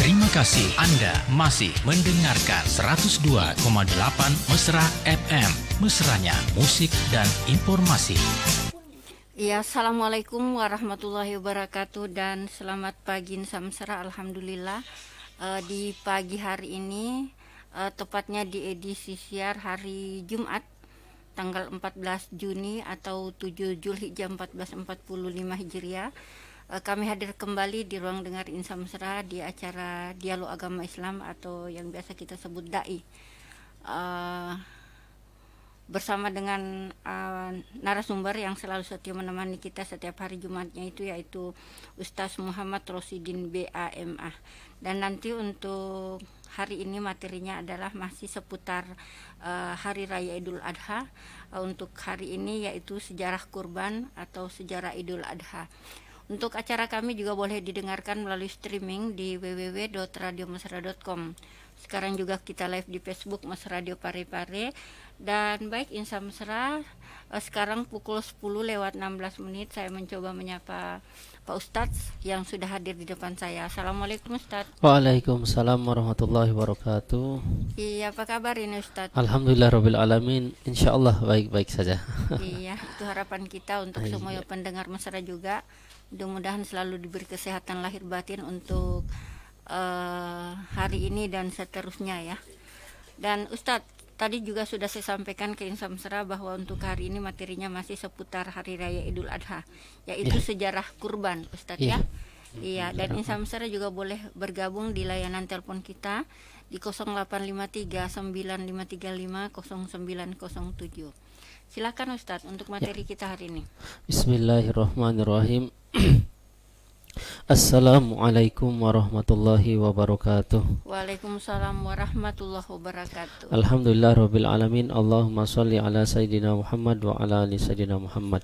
Terima kasih Anda masih mendengarkan 102,8 Mesra FM. Mesranya musik dan informasi. Ya, Assalamualaikum warahmatullahi wabarakatuh dan selamat pagi Samsera. Alhamdulillah di pagi hari ini, tepatnya di edisi siar hari Jumat tanggal 14 Juni atau 7 Zulhijjah 1445 Hijriah. Kami hadir kembali di ruang dengar Insa Mesra di acara Dialog Agama Islam atau yang biasa kita sebut DAI, bersama dengan narasumber yang selalu setia menemani kita setiap hari Jumatnya yaitu Ustaz Muhammad Rosidin BAMA. Dan nanti untuk hari ini materinya adalah masih seputar Hari Raya Idul Adha. Untuk hari ini yaitu sejarah kurban atau sejarah Idul Adha. Untuk acara kami juga boleh didengarkan melalui streaming di www.radiomesra.com. Sekarang juga kita live di Facebook Mas Radio Parepare. Dan baik Insa Mesra, sekarang pukul 10:16 saya mencoba menyapa Pak Ustadz yang sudah hadir di depan saya. Assalamualaikum Ustadz. Waalaikumsalam warahmatullahi wabarakatuh. Iya, apa kabar ini Ustadz? Alhamdulillah rabbil alamin. Insyaallah baik-baik saja. Iya, itu harapan kita untuk semua pendengar Mesra juga. Mudah-mudahan selalu diberi kesehatan lahir batin untuk hari ini dan seterusnya ya. Dan Ustadz, tadi juga sudah saya sampaikan ke Insa Mesra bahwa untuk hari ini materinya masih seputar Hari Raya Idul Adha, yaitu sejarah kurban Ustadz ya. Iya, dan Insa Mesra juga boleh bergabung di layanan telepon kita di 0853 9535 0907. Silakan Ustadz untuk materi kita hari ini. Bismillahirrahmanirrahim. Assalamualaikum warahmatullahi wabarakatuh. Waalaikumsalam warahmatullahi wabarakatuh. Alhamdulillah rabbil alamin. Allahumma sholli ala sayyidina Muhammad wa ala ali sayyidina Muhammad.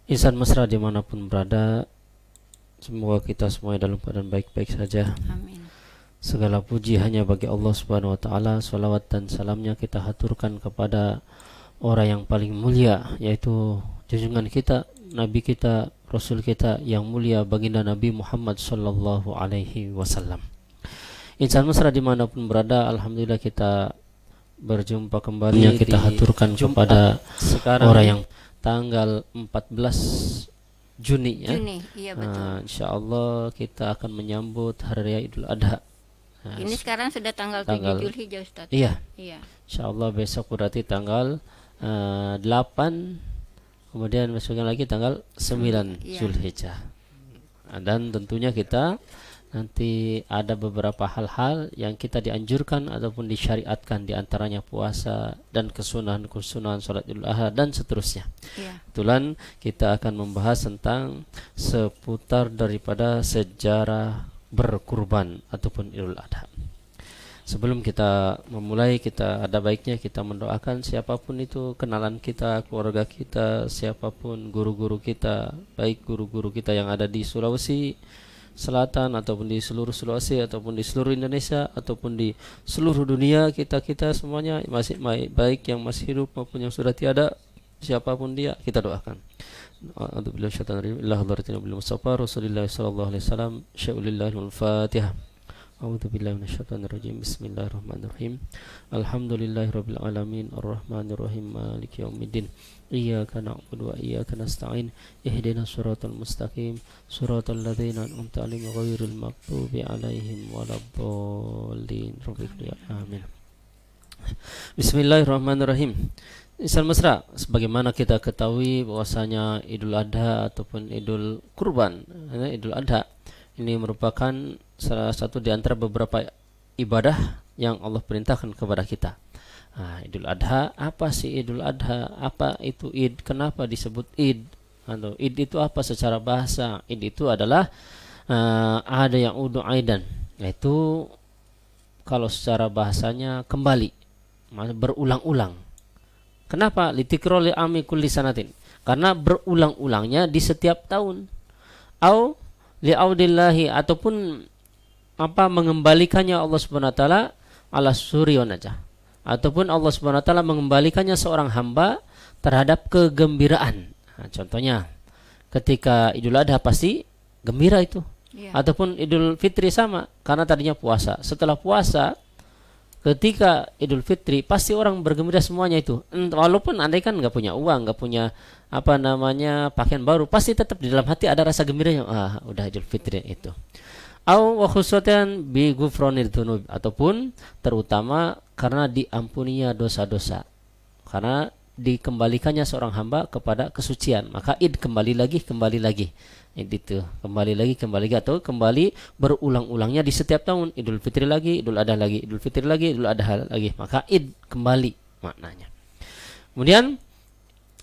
Insan Mesra dimanapun berada, semoga kita semua dalam keadaan baik-baik saja. Amin. Segala puji hanya bagi Allah Subhanahu wa taala. Salawat dan salamnya kita haturkan kepada orang yang paling mulia, yaitu junjungan kita, Nabi kita, Rasul kita yang mulia, baginda Nabi Muhammad sallallahu alaihi wasallam. Insan Mesra dimanapun berada, alhamdulillah kita berjumpa kembali. Kita haturkan kepada orang yang tanggal 14 Juni ya. Juni, iya betul. Insyaallah kita akan menyambut Hari Raya Idul Adha. Ini sekarang sudah tanggal 7 Zulhijjah Ustaz. Iya. Iya. Insyaallah besok berarti tanggal 8, kemudian besoknya lagi tanggal 9 Zulhijjah. Dan tentunya kita nanti ada beberapa hal-hal yang kita dianjurkan ataupun disyariatkan, diantaranya puasa dan kesunahan-kesunahan sholat Idul Adha dan seterusnya. Kebetulan kita akan membahas tentang seputar daripada sejarah berkurban ataupun Idul Adha. Sebelum kita memulai, kita ada baiknya kita mendoakan siapapun itu kenalan kita, keluarga kita, siapapun guru-guru kita, baik guru-guru kita yang ada di Sulawesi Selatan ataupun di seluruh Sulawesi ataupun di seluruh Indonesia ataupun di seluruh dunia, kita semuanya masih baik yang masih hidup maupun yang sudah tiada, siapapun dia kita doakan. A'udzubillahi minasyaitonir rajim. Ilahi bil Mustafa Rasulillah sallallahu alaihi wasallam. Sya'ulillahil Fatihah. A'udzubillahi minasyaitonirrajim. Bismillahirrahmanirrahim. Alhamdulillahirabbil alamin arrahmanirrahim maliki yaumiddin. Iyyaka na'budu wa iyyaka nasta'in. Ihdinas siratal mustaqim. Siratal ladzina an'amta 'alaihim ghairil maghdubi 'alaihim waladdallin. Amin. Bismillahirrahmanirrahim. Insan Mesra, sebagaimana kita ketahui bahwasanya Idul Adha ataupun Idul Kurban, Idul Adha ini merupakan salah satu di antara beberapa ibadah yang Allah perintahkan kepada kita. Idul Adha, apa sih Idul Adha? Apa itu Id? Kenapa disebut Id? Atau Id itu apa secara bahasa? Id itu adalah ada yang udu aidan, yaitu kalau secara bahasanya kembali, berulang-ulang. Kenapa? Litikroli ami kulli sanatin. Karena berulang-ulangnya di setiap tahun. Au li'audillahi, ataupun mengembalikannya Allah Subhanahu wa taala ala suryon aja. Ataupun Allah Subhanahu wa taala mengembalikannya seorang hamba terhadap kegembiraan. Contohnya ketika Idul Adha pasti gembira itu. Ataupun Idul Fitri sama, karena tadinya puasa. Setelah puasa, ketika Idul Fitri pasti orang bergembira semuanya itu. Walaupun andai kan nggak punya uang, nggak punya pakaian baru, pasti tetap di dalam hati ada rasa gembiranya. Udah Idul Fitri itu. Wa khususan bi ghufranil dzunub, ataupun terutama karena diampuninya dosa-dosa. Karena dikembalikannya seorang hamba kepada kesucian, maka id kembali lagi. Itu kembali lagi atau kembali berulang-ulangnya di setiap tahun. Idul Fitri lagi, Idul Adha lagi, Idul Fitri lagi, Idul Adha lagi, maka id kembali maknanya. Kemudian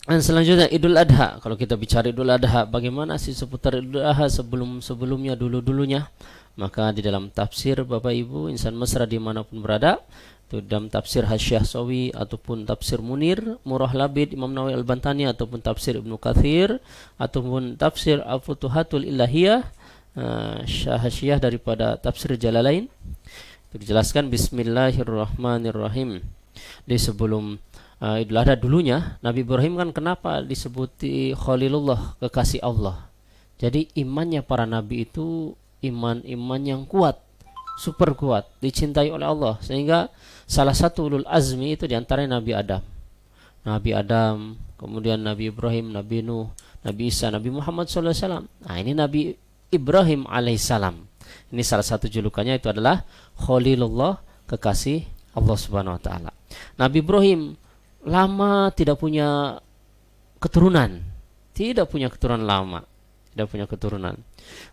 selanjutnya Idul Adha. Kalau kita bicara Idul Adha, bagaimana sih seputar Idul Adha sebelumnya dulunya? Maka di dalam tafsir Bapak Ibu insan mesra dimanapun berada, itu dalam tafsir Hasyiah Sawi ataupun tafsir Munir, Murah Labid, Imam Nawawi Al-Bantani, ataupun tafsir Ibnu Katsir, ataupun tafsir Al-Futuhatul Ilahiyah, Hasyiah daripada tafsir Jalalain, itu dijelaskan Bismillahirrahmanirrahim. Di sebelum Idul Adha dulunya, Nabi Ibrahim kan kenapa disebuti Khalilullah, kekasih Allah? Jadi imannya para nabi itu iman yang kuat, super kuat, dicintai oleh Allah, sehingga salah satu ulul azmi itu diantaranya Nabi Adam, kemudian Nabi Ibrahim, Nabi Nuh, Nabi Isa, Nabi Muhammad SAW. Ini Nabi Ibrahim alaihissalam. Ini salah satu julukannya itu adalah Khalilullah, kekasih Allah Subhanahu Wa Taala. Nabi Ibrahim lama tidak punya keturunan lama. Tidak punya keturunan.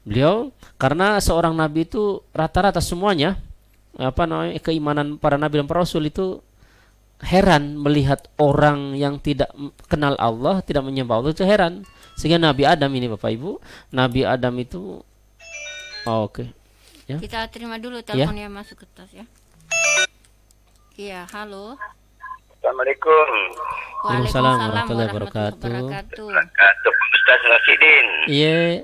Beliau karena seorang nabi itu rata-rata semuanya keimanan para nabi dan para rasul itu heran melihat orang yang tidak kenal Allah, tidak menyembah Allah, itu heran. Sehingga Nabi Adam ini Bapak Ibu, Nabi Adam itu oke. Ya. Kita terima dulu teleponnya masuk ke tas ya. Iya, halo. Assalamualaikum. Waalaikumsalam warahmatullahi wabarakatuh. Ustaz Rasidin. Iya.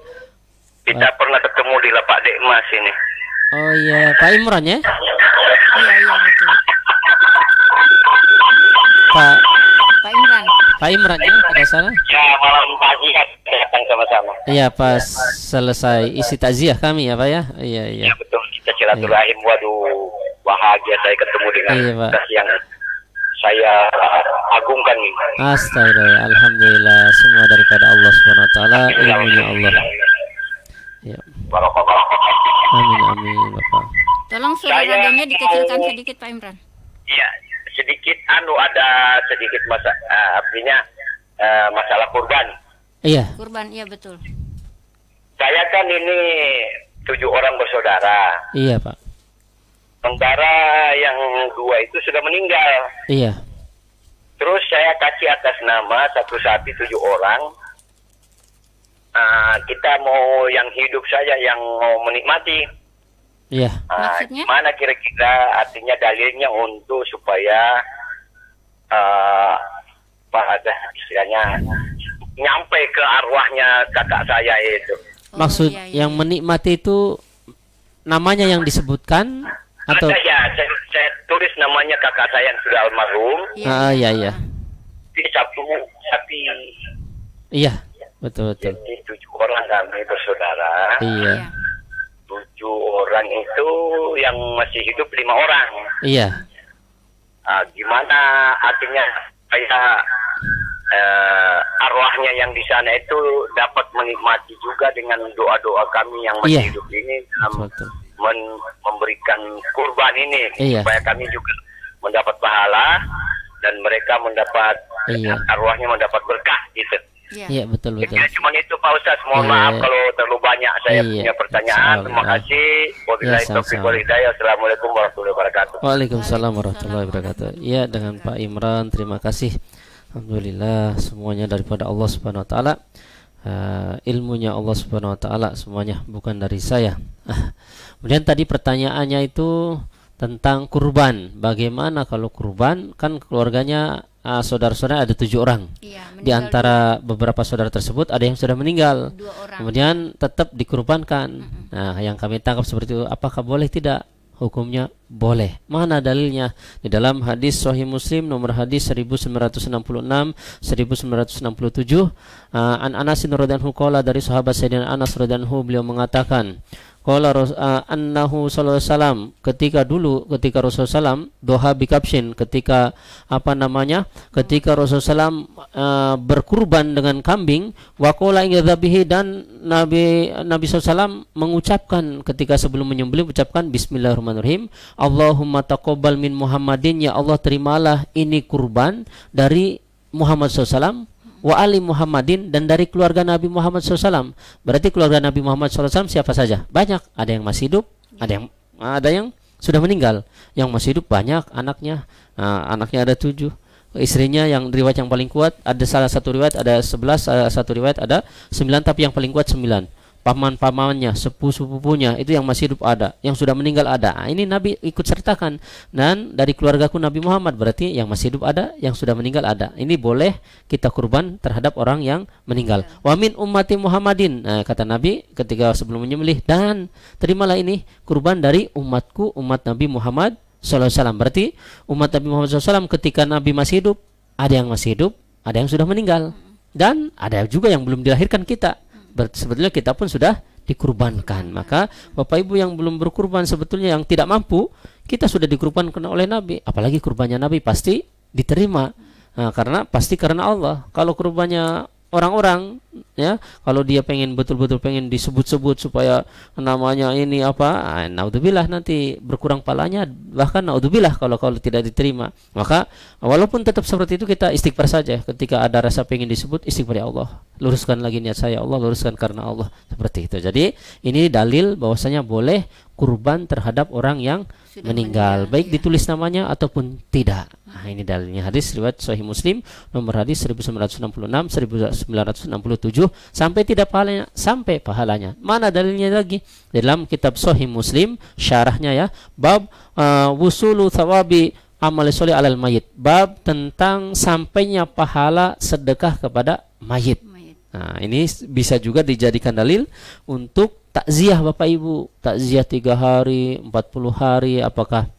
Kita pernah ketemu di Lapak Dekmas ini. Oh iya, Pak Imran ya? Iya betul. Pak Imran ya, tidak salah. Ya, malam pagi datang sama-sama. Iya, pas selesai isi takziah kami ya Pak ya. Iya. Ya betul, kita silaturahim. Waduh, bahagia saya ketemu dengan Ustaz yang saya agungkan. Astagfirullah, alhamdulillah, semua daripada Allah Subhanahu Wa Taala, ilmunya Allah. Ya. Amin Bapak. Tolong suara radionya dikecilkan sedikit Pak Imran. Iya, sedikit ada sedikit masalah kurban. Iya. Kurban, iya betul. Saya kan ini 7 orang bersaudara. Iya Pak. Sementara yang 2 itu sudah meninggal. Iya. Terus saya kasih atas nama satu sapi 7 orang. Kita mau yang hidup saja, yang mau menikmati. Iya. Maksudnya? Mana kira-kira artinya dalilnya untuk supaya ada istilahnya nyampe ke arwahnya kakak saya itu. Maksud yang menikmati itu namanya yang disebutkan atau? Ya, saya tulis namanya kakak saya yang sudah almarhum. Iya. Sapi. Iya, betul. Jadi 7 orang kami bersaudara. Iya. 7 orang itu yang masih hidup 5 orang. Iya. Gimana artinya supaya arwahnya yang di sana itu dapat menikmati juga dengan doa-doa kami yang masih hidup ini dalam memberikan kurban ini, supaya kami juga mendapat pahala dan mereka mendapat arwahnya mendapat berkah gitu. Iya, betul. Ya, cuma itu Pak Ustaz, mohon maaf kalau terlalu banyak saya punya pertanyaan. Terima kasih. Wabillahi taufiq wal hidayah. Assalamualaikum warahmatullahi wabarakatuh. Waalaikumsalam warahmatullahi wabarakatuh. Iya, dengan Pak Imran, terima kasih. Alhamdulillah, semuanya daripada Allah Subhanahu Wa Taala. Ilmunya Allah Subhanahu Wa Taala semuanya, bukan dari saya. Kemudian tadi pertanyaannya itu tentang kurban. Bagaimana kalau kurban? Kan keluarganya saudara-saudara ada 7 orang. Di antara beberapa saudara tersebut ada yang sudah meninggal. 2 orang. Kemudian tetap dikurbankan. Nah, yang kami tangkap seperti itu, apakah boleh tidak hukumnya? boleh. Mana dalilnya? Di dalam hadis Sahih Muslim nomor hadis 1966 1967, an Anas radhiyallahu anhu qala, dari sahabat Sayyidina Anas radhiyallahu anhu, beliau mengatakan qala annahu sallallahu alaihi wasallam, ketika Rasulullah SAW doha bikabshin, ketika ketika Rasulullah SAW berkurban dengan kambing, wa qala ingadzabihi, dan Nabi SAW mengucapkan ketika sebelum menyembelih, ucapkan bismillahirrahmanirrahim, Allahumma taqabbal min Muhammadin, ya Allah terimalah ini kurban dari Muhammad SAW, wa ali Muhammadin, dan dari keluarga Nabi Muhammad SAW. Berarti keluarga Nabi Muhammad SAW siapa saja? Banyak. Ada yang masih hidup, ada yang sudah meninggal. Yang masih hidup banyak anaknya. Anaknya ada 7. Istrinya yang riwayat yang paling kuat ada salah satu riwayat ada 11, satu riwayat ada 9, tapi yang paling kuat 9. Paman-pamannya, sepupu-sepupunya itu yang masih hidup ada, yang sudah meninggal ada. Ini Nabi ikut sertakan. Dan dari keluargaku Nabi Muhammad, berarti yang masih hidup ada, yang sudah meninggal ada. Ini boleh kita kurban terhadap orang yang meninggal. Wa min ummati Muhammadin, kata Nabi ketika sebelum menyembelih, dan terimalah ini kurban dari umatku, umat Nabi Muhammad SAW. Berarti umat Nabi Muhammad SAW ketika Nabi masih hidup, ada yang masih hidup, ada yang sudah meninggal, dan ada juga yang belum dilahirkan kita. Sebetulnya kita pun sudah dikurbankan. Maka Bapak Ibu yang belum berkurban, sebetulnya yang tidak mampu, kita sudah dikurbankan oleh Nabi. Apalagi kurbannya Nabi pasti diterima, karena Allah. Kalau kurbannya orang-orang, ya, kalau dia betul-betul pengen disebut-sebut supaya namanya ini apa, naudzubillah, nanti berkurang palanya, bahkan naudzubillah kalau tidak diterima. Maka walaupun tetap seperti itu, kita istighfar saja. Ketika ada rasa pengen disebut, istighfar, ya Allah, luruskan lagi niat saya, Allah luruskan karena Allah, seperti itu. Jadi ini dalil bahwasanya boleh kurban terhadap orang yang meninggal, baik ditulis namanya ataupun tidak. Nah, ini dalilnya hadis riwayat Sahih Muslim nomor hadis 1966 1967, sampai tidak pahalanya, sampai pahalanya. Mana dalilnya lagi? Dalam kitab Sahih Muslim syarahnya, ya, bab wusulu thawabi amal sholih alal mayit, bab tentang sampainya pahala sedekah kepada mayit. Nah, ini bisa juga dijadikan dalil untuk takziah Bapak Ibu. Takziah 3 hari, 40 hari, apakah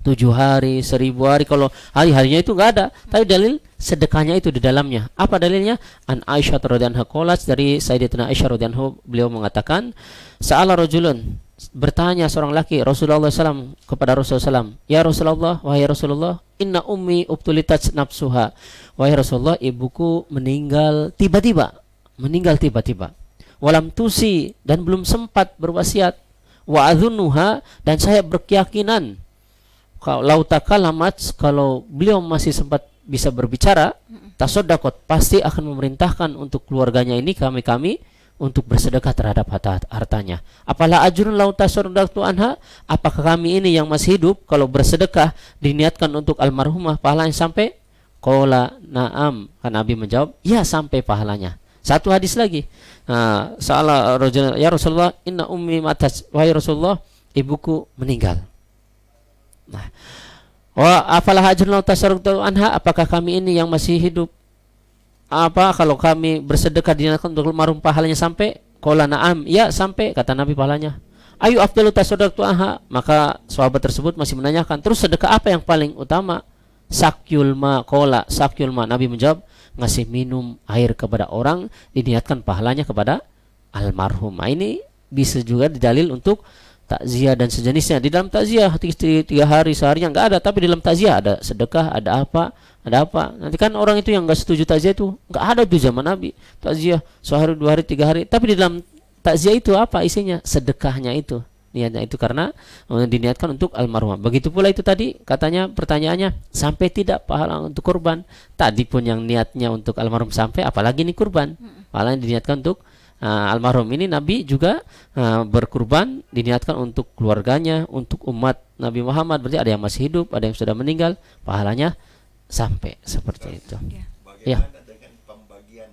7 hari, 1000 hari. Kalau hari-harinya itu enggak ada, tapi dalil sedekahnya itu di dalamnya. Apa dalilnya? An Aisyah radhiyallahu anha, dari Sayyidatina Aisyah radhiyallahu anha, beliau mengatakan, sa'ala rajulun, bertanya seorang laki Rasulullah SAW kepada Rasulullah SAW, ya Rasulullah, wahai Rasulullah, inna ummi ubtulitat nafsuha, wahai Rasulullah, ibuku meninggal tiba-tiba, walam tusi, dan belum sempat berwasiat, wa adzunuha, dan saya berkeyakinan kalau takalamat, kalau beliau masih sempat bisa berbicara, tasoddaqot, pasti akan memerintahkan untuk keluarganya ini, kami untuk bersedekah terhadap hartanya. Apalah ajrun lau tasaddaqtu anha, apakah kami ini yang masih hidup kalau bersedekah diniatkan untuk almarhumah pahalanya sampai? Qala na'am, kan Nabi menjawab, ya, sampai pahalanya. Satu hadis lagi, salah rajul, ya Rasulullah, inna ummi matat, wahai Rasulullah, ibuku meninggal. Nah, wa afalah ajrun lau tasaddaqtu anha, apakah kami ini yang masih hidup, apa kalau kami bersedekah diniatkan untuk almarhum pahalanya sampai? Qala na'am, ya, sampai, kata Nabi, pahalanya. Ayu afdalu tasaddaqtu anha, maka sahabat tersebut masih menanyakan, terus sedekah apa yang paling utama? Sakyul ma, qala sakyul ma, Nabi menjawab, ngasih minum air kepada orang diniatkan pahalanya kepada almarhum. Nah, ini bisa juga didalil untuk takziah dan sejenisnya. Di dalam takziah 3 hari seharinya enggak ada, tapi di dalam takziah ada sedekah, ada apa. Nanti kan orang itu yang enggak setuju takziah itu enggak ada di zaman Nabi. Takziah sehari, 2 hari, 3 hari, tapi di dalam takziah itu apa isinya? Sedekahnya itu. Niatnya itu karena diniatkan untuk almarhum. Begitu pula itu tadi, katanya pertanyaannya, sampai tidak pahala untuk kurban. Tadi pun yang niatnya untuk almarhum sampai, apalagi ini kurban. Pahalanya diniatkan untuk almarhum. Ini Nabi juga berkurban diniatkan untuk keluarganya, untuk umat Nabi Muhammad. Berarti ada yang masih hidup, ada yang sudah meninggal, pahalanya sampai seperti itu. Bagaimana dengan pembagian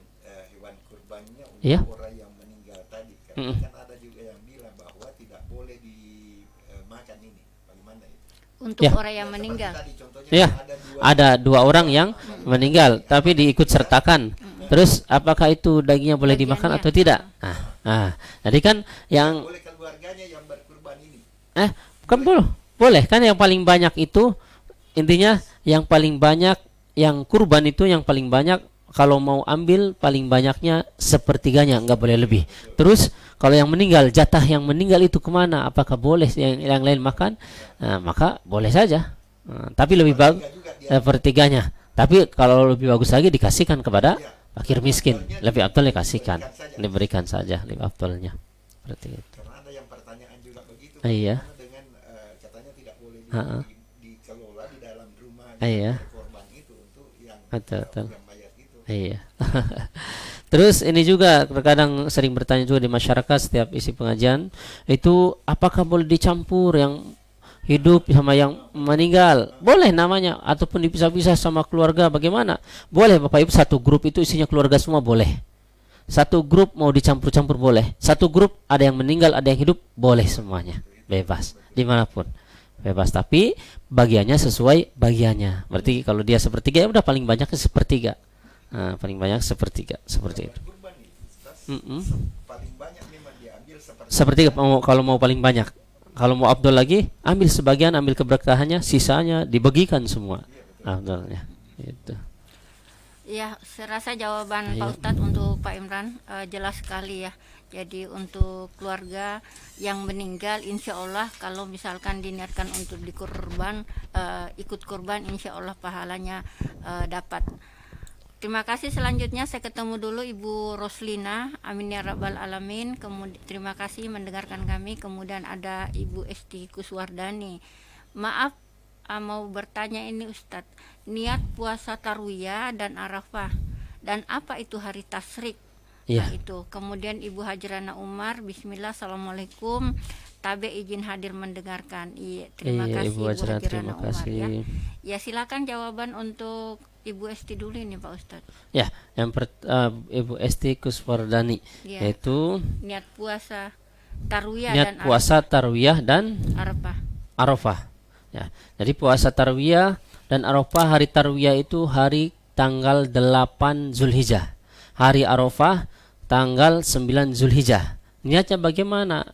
hewan kurbannya untuk orang yang meninggal tadi? Kan ada juga yang bilang bahwa tidak boleh dimakan ini. Bagaimana itu? Untuk orang yang meninggal. Ya, ada 2 orang yang meninggal, tapi diikut sertakan. Terus apakah itu dagingnya boleh dimakan atau tidak? Jadi kan yang boleh keluarganya yang berkurban ini. Kan boleh. boleh kan, yang paling banyak itu intinya yang paling banyak, yang kurban itu yang paling banyak, kalau mau ambil paling banyaknya sepertiganya, nggak boleh lebih. Terus kalau yang meninggal, jatah yang meninggal itu kemana? Apakah boleh yang lain makan? Nah, maka boleh saja. Nah, tapi lebih bagus sepertiganya. Tapi kalau lebih bagus lagi dikasihkan kepada fakir miskin. Lebih afdal dikasihkan, diberikan saja lebih afdalnya. Seperti itu. Karena ada yang pertanyaan juga begitu. Iya. Dengan katanya tidak boleh dikelola di dalam rumah korban itu untuk yang mayat itu. Iya. Terus ini juga terkadang sering bertanya juga di masyarakat setiap isi pengajian itu, apakah boleh dicampur yang hidup sama yang meninggal? Boleh namanya, ataupun dipisah-pisah sama keluarga, bagaimana? Boleh Bapak Ibu, satu grup itu isinya keluarga semua boleh. Satu grup mau dicampur-campur boleh. Satu grup ada yang meninggal, ada yang hidup, boleh semuanya. Bebas, dimanapun. Bebas, tapi bagiannya sesuai bagiannya. Berarti kalau dia sepertiga, ya udah paling banyaknya sepertiga. Nah, paling banyak sepertiga, seperti itu. Paling banyak memang diambil sepertiga kalau mau paling banyak. Kalau mau afdal lagi, ambil sebagian, ambil keberkahannya, sisanya dibagikan semua. Afdalnya itu. Ya, serasa jawaban Pak Ustadz untuk Pak Imran jelas sekali ya. Jadi untuk keluarga yang meninggal, insya Allah kalau misalkan diniatkan untuk dikurban, ikut kurban, insya Allah pahalanya dapat. Terima kasih. Selanjutnya saya ketemu dulu Ibu Roslina, amin ya rabbal alamin. Kemudian terima kasih mendengarkan kami. Kemudian ada Ibu Esti Kuswardani. Maaf, mau bertanya ini Ustadz, niat puasa Tarwiyah dan Arafah, dan apa itu hari tasyrik? Nah, itu. Kemudian Ibu Hajrana Umar, bismillah, assalamualaikum, Tabe izin hadir mendengarkan. Terima kasih Ibu Hajrana Umar ya. Ya, silakan jawaban untuk Ibu Esti dulu ini Pak Ustadz. Ya, yang Ibu Esti Kuswardani, yaitu niat puasa Tarwiyah niat dan puasa Tarwiyah dan Arafah. Ya, jadi puasa Tarwiyah dan Arafah, hari Tarwiyah itu hari tanggal 8 Zulhijjah. Hari Arafah tanggal 9 Zulhijjah. Niatnya bagaimana?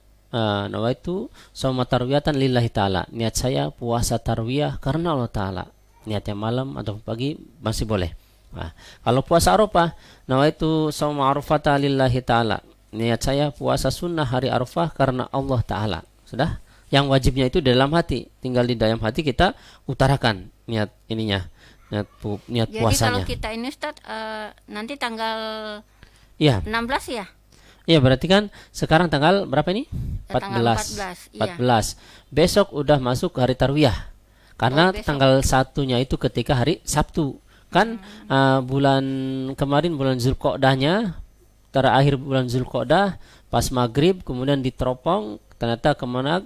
Nawaitu shauma tarwiyatan lillahi ta'ala. Niat saya puasa Tarwiyah karena Allah Ta'ala. Niatnya malam atau pagi masih boleh. Nah, kalau puasa Arafah, nawaitu shauma Arafata lillahi ta'ala. Niat saya puasa sunnah hari Arafah karena Allah Ta'ala. Sudah? Yang wajibnya itu di dalam hati. Tinggal di dalam hati kita utarakan niat ininya. Niat puasanya. Jadi kalau kita ini Ustaz, nanti tanggal 16 ya? Iya, berarti kan sekarang tanggal berapa ini? 14. 14. Besok udah masuk hari Tarwiyah. Karena tanggal 1-nya itu ketika hari Sabtu. Kan bulan kemarin, bulan Zulqa'dahnya, terakhir bulan Zulqa'dah, pas maghrib kemudian diteropong, ternyata kemana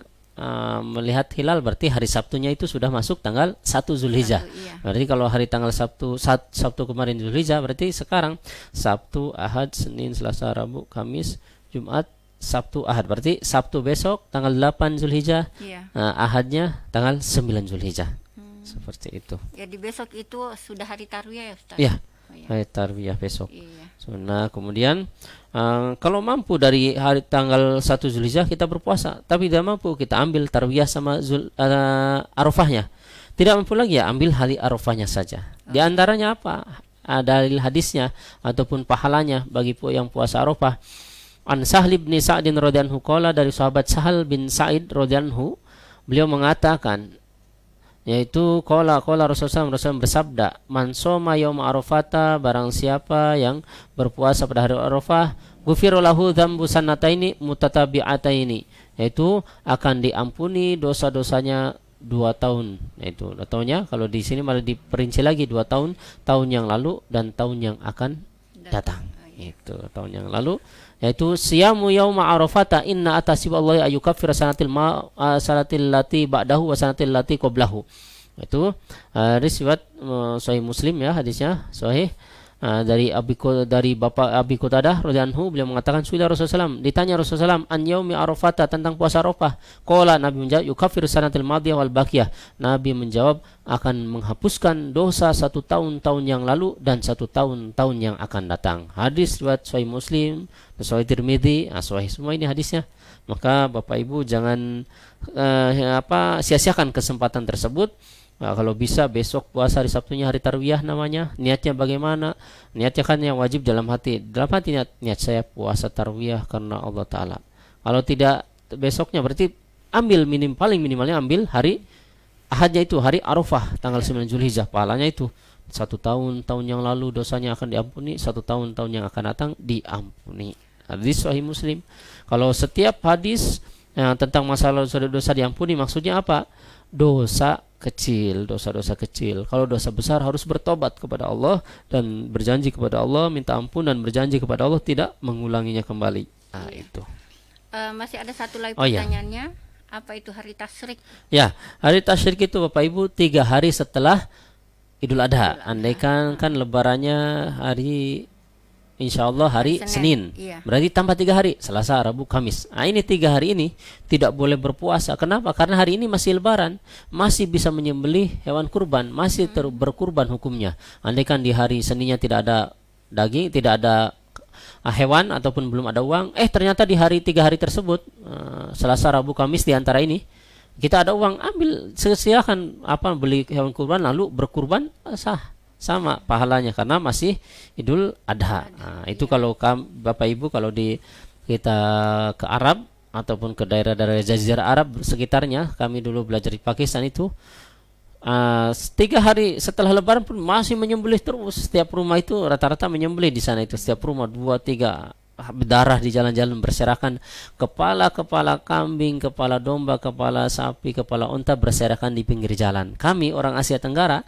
melihat hilal, berarti hari Sabtunya itu sudah masuk tanggal 1 Zulhijjah. Berarti kalau hari tanggal Sabtu kemarin Zulhijjah, berarti sekarang Sabtu, Ahad, Senin, Selasa, Rabu, Kamis, Jumat, Sabtu, Ahad. Berarti Sabtu besok tanggal 8 Zulhijjah, Ahadnya tanggal 9 Zulhijjah. Seperti itu. Jadi besok itu sudah hari Tarwiyah ya Ustaz? Iya. Hari Tarwiyah besok. Nah, kemudian kalau mampu dari hari tanggal 1 Zulhijjah kita berpuasa, tapi tidak mampu, kita ambil Tarwiyah sama Arafahnya. Tidak mampu lagi, ya ambil hari Arafahnya saja. Di antaranya apa? Dalil hadisnya ataupun pahalanya bagi yang puasa Arafah. An Sahal bin Sa'din radhiyallahu anhu, dari sahabat Sahal bin Sa'id radhiyallahu anhu, beliau mengatakan, yaitu Rasulullah SAW bersabda, man soma yaum arafata, barang siapa yang berpuasa pada hari Arafah, ghufira lahu dzambu sanataini mutatabi'ataini, yaitu akan diampuni dosa-dosanya 2 tahun. Yaitu 2 tahunnya, kalau di sini malah diperinci lagi 2 tahun, tahun yang lalu dan tahun yang akan datang. Itu tahun yang lalu, yaitu siyamu yauma arafata inna atasiballahi ayyukaffira sanatil lati ba'dahu wa sanatil lati qablahu. Itu riwayat sahih Muslim ya, hadisnya sahih dari Bapak Abi Qatadah radhiyallahu anhu, beliau mengatakan sudah Rasulullah SAW, ditanya Rasulullah SAW an yaumi arafata, tentang puasa Arafah. Qala, Nabi menjawab, yukaffiru sanatil madiyah wal baqiyah. Nabi menjawab akan menghapuskan dosa 1 tahun yang lalu dan 1 tahun yang akan datang. Hadis riwayat sahih Muslim, sahih Tirmidzi, sahih semua ini hadisnya. Maka Bapak Ibu jangan sia-siakan kesempatan tersebut. Nah, kalau bisa besok puasa hari Sabtunya hari tarwiyah namanya. Niatnya bagaimana? Niatnya kan yang wajib dalam hati. Dalam hati niat saya puasa tarwiyah karena Allah Ta'ala. Kalau tidak besoknya berarti ambil paling minimalnya ambil hari Ahadnya itu hari Arafah tanggal 9 Zulhijjah. Pahalanya itu 1 tahun yang lalu dosanya akan diampuni, 1 tahun yang akan datang diampuni. Hadis Sahih Muslim. Kalau setiap hadis tentang masalah dosa diampuni maksudnya apa? Dosa dosa kecil. Kalau dosa besar harus bertobat kepada Allah dan berjanji kepada Allah, minta ampun dan berjanji kepada Allah tidak mengulanginya kembali. Nah, itu. Masih ada satu lagi pertanyaannya. Apa itu hari tasyrik? Ya, hari tasyrik itu Bapak Ibu 3 hari setelah Idul Adha. Andaikan kan lebarannya hari insya Allah hari Senin. Iya. Berarti tambah 3 hari, Selasa, Rabu, Kamis. Nah, ini 3 hari ini tidak boleh berpuasa. Kenapa? Karena hari ini masih lebaran, masih bisa menyembelih hewan kurban, masih berkurban hukumnya. Andaikan di hari Seninnya tidak ada daging, tidak ada hewan ataupun belum ada uang, ternyata di hari 3 hari tersebut, Selasa, Rabu, Kamis di antara ini kita ada uang, ambil, silakan beli hewan kurban lalu berkurban, sah. Sama pahalanya karena masih Idul Adha. Nah, itu kalau Bapak Ibu kalau kita ke Arab ataupun ke daerah-daerah Jazirah Arab sekitarnya, kami dulu belajar di Pakistan itu 3 hari setelah Lebaran pun masih menyembelih terus. Setiap rumah itu rata-rata menyembelih di sana itu, setiap rumah 2-3 berdarah di jalan-jalan berserakan, kepala kambing, kepala domba, kepala sapi, kepala unta berserakan di pinggir jalan. Kami orang Asia Tenggara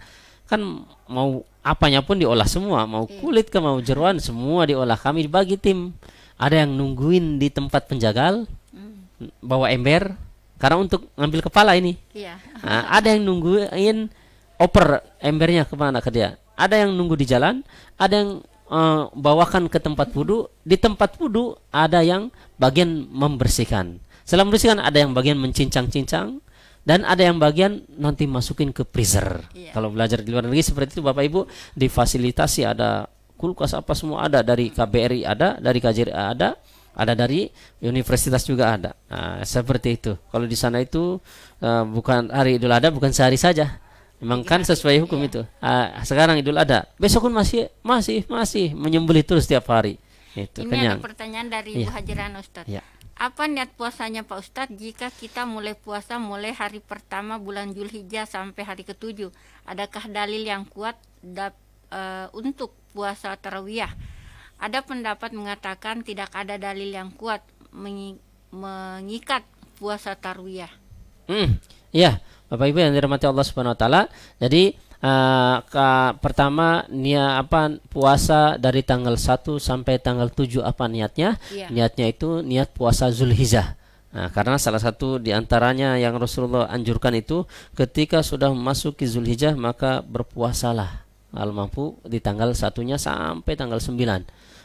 kan mau apanya pun diolah semua, mau kulit ke mau jeroan semua diolah. Kami dibagi tim, ada yang nungguin di tempat penjagal bawa ember karena untuk ngambil kepala ini. Nah, ada yang nungguin oper embernya kemana ke dia, ada yang nunggu di jalan, ada yang bawakan ke tempat wudu. Di tempat wudu ada yang bagian membersihkan, setelah membersihkan ada yang bagian mencincang-cincang, dan ada yang bagian nanti masukin ke freezer. Kalau belajar di luar negeri seperti itu Bapak Ibu, difasilitasi, ada kulkas apa semua ada, dari KBRI ada, dari KJRI ada dari universitas juga ada. Nah, seperti itu. Kalau di sana itu bukan hari Idul Adha, bukan sehari saja. Memang kan sesuai hukum itu. Sekarang Idul Adha, besok pun masih menyembelih terus setiap hari. Itu ini kenyang. Ada pertanyaan dari Bu Hajirana Ustaz. Apa niat puasanya Pak Ustadz jika kita mulai puasa mulai hari pertama bulan Zulhijjah sampai hari ke-7? Adakah dalil yang kuat untuk puasa tarawiyah? Ada pendapat mengatakan tidak ada dalil yang kuat mengikat puasa tarawiyah. Ya, Bapak Ibu yang dirahmati Allah Subhanahu wa taala. Jadi pertama puasa dari tanggal 1 sampai tanggal 7 apa niatnya? Niatnya itu niat puasa Zulhijjah. Nah, karena salah satu diantaranya yang Rasulullah anjurkan itu ketika sudah memasuki Zulhijjah maka berpuasalah kalau mampu di tanggal 1-nya sampai tanggal 9.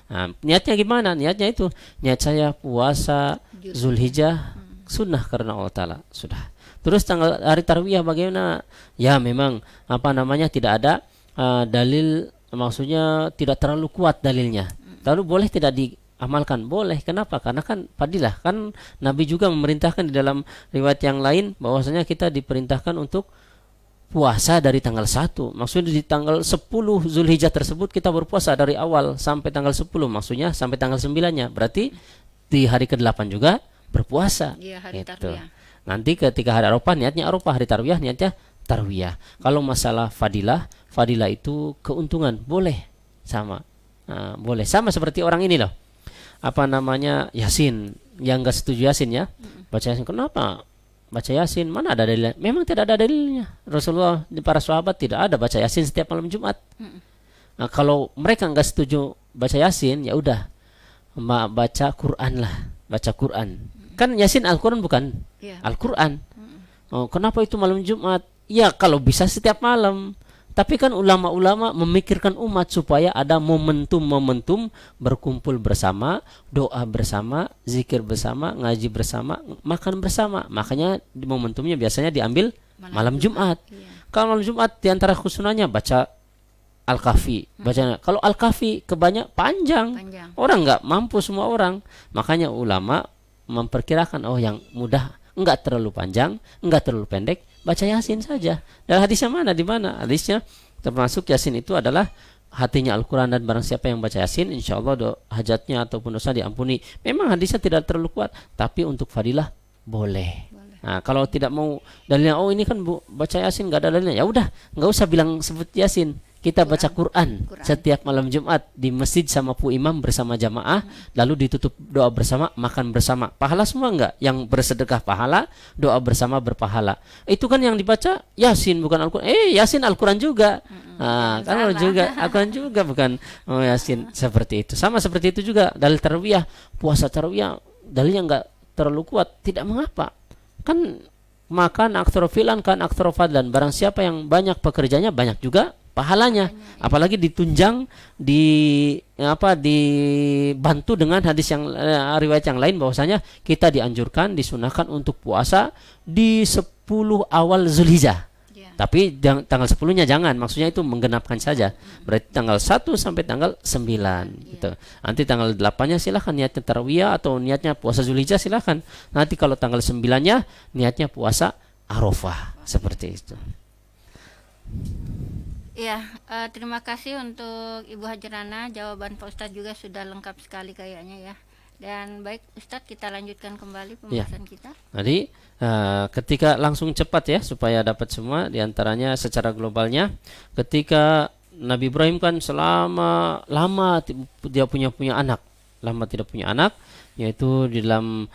Nah, niatnya gimana? Niatnya itu niat saya puasa Zulhijjah sunnah karena Allah Ta'ala sudah. Terus tanggal hari tarwiyah bagaimana? Ya memang tidak ada dalil, maksudnya tidak terlalu kuat dalilnya. Lalu boleh tidak diamalkan? Boleh. Kenapa? Karena kan fadilah. Kan Nabi juga memerintahkan di dalam riwayat yang lain bahwasanya kita diperintahkan untuk puasa dari tanggal 1. Maksudnya di tanggal 10 Zulhijjah tersebut kita berpuasa dari awal sampai tanggal 10. Maksudnya sampai tanggal 9-nya. Berarti di hari ke-8 juga berpuasa. Iya, hari tarwiyah. Nanti ketika hari Arafah niatnya Arafah, hari tarwiyah niatnya tarwiyah. Kalau masalah fadilah itu keuntungan, boleh sama. Boleh sama seperti orang ini loh. Yasin, yang enggak setuju Yasin ya. Baca Yasin, kenapa? Baca Yasin, mana ada dalilnya? Memang tidak ada dalilnya. Rasulullah, para sahabat tidak ada baca Yasin setiap malam Jumat. Nah, kalau mereka enggak setuju baca Yasin, ya udah baca Quran lah, baca Quran. Kan Yasin Al-Quran bukan? Al-Quran. Kenapa itu malam Jumat? Ya kalau bisa setiap malam. Tapi kan ulama-ulama memikirkan umat supaya ada momentum-momentum berkumpul bersama, doa bersama, zikir bersama, ngaji bersama, makan bersama. Makanya momentumnya biasanya diambil malam Jumat. Kalau malam Jumat diantara khusunannya baca Al-Kahfi. Kalau Al-Kahfi panjang. Orang nggak mampu semua orang. Makanya ulama memperkirakan yang mudah enggak terlalu panjang, enggak terlalu pendek, baca Yasin saja. Dan hadisnya mana? Di mana? Hadisnya termasuk Yasin itu adalah hatinya Al-Quran, dan barang siapa yang baca Yasin, insya Allah hajatnya ataupun dosa diampuni. Memang hadisnya tidak terlalu kuat, tapi untuk fadilah boleh. Nah, kalau tidak mau dalilnya, oh ini kan baca Yasin nggak ada dalilnya, ya udah nggak usah bilang sebut Yasin. Kita baca Quran setiap malam Jumat di masjid sama pu imam bersama jamaah, lalu ditutup doa bersama, makan bersama. Pahala semua enggak? Yang bersedekah pahala, doa bersama berpahala. Itu kan yang dibaca Yasin, bukan Al-Quran. Yasin Al-Quran juga. Nah, kan juga Al-Quran juga, bukan Yasin. Seperti itu. Sama seperti itu juga dalil tarawiyah, puasa tarawiyah, dalilnya enggak terlalu kuat, tidak mengapa. Kan makan aktsorofilan kan aktsarofadlan. Barang siapa yang banyak pekerjanya, banyak juga pahalanya. Apalagi ditunjang, dibantu dengan hadis yang riwayat yang lain bahwasanya kita dianjurkan, disunahkan untuk puasa di 10 awal Zulhijjah. Tapi tanggal 10-nya jangan, maksudnya itu menggenapkan saja. Berarti tanggal 1 sampai tanggal 9 gitu. Nanti tanggal 8-nya silahkan niatnya tarawiyah atau niatnya puasa Zulhijjah, silahkan. Nanti kalau tanggal 9-nya niatnya puasa Arafah, seperti itu. Ya, terima kasih untuk Ibu Hajrana. Jawaban Pak Ustadz juga sudah lengkap sekali kayaknya ya. Dan baik Ustadz, kita lanjutkan kembali pembahasan kita. Jadi ketika langsung cepat ya supaya dapat semua, diantaranya secara globalnya, ketika Nabi Ibrahim kan selama lama dia punya anak, lama tidak punya anak, yaitu di dalam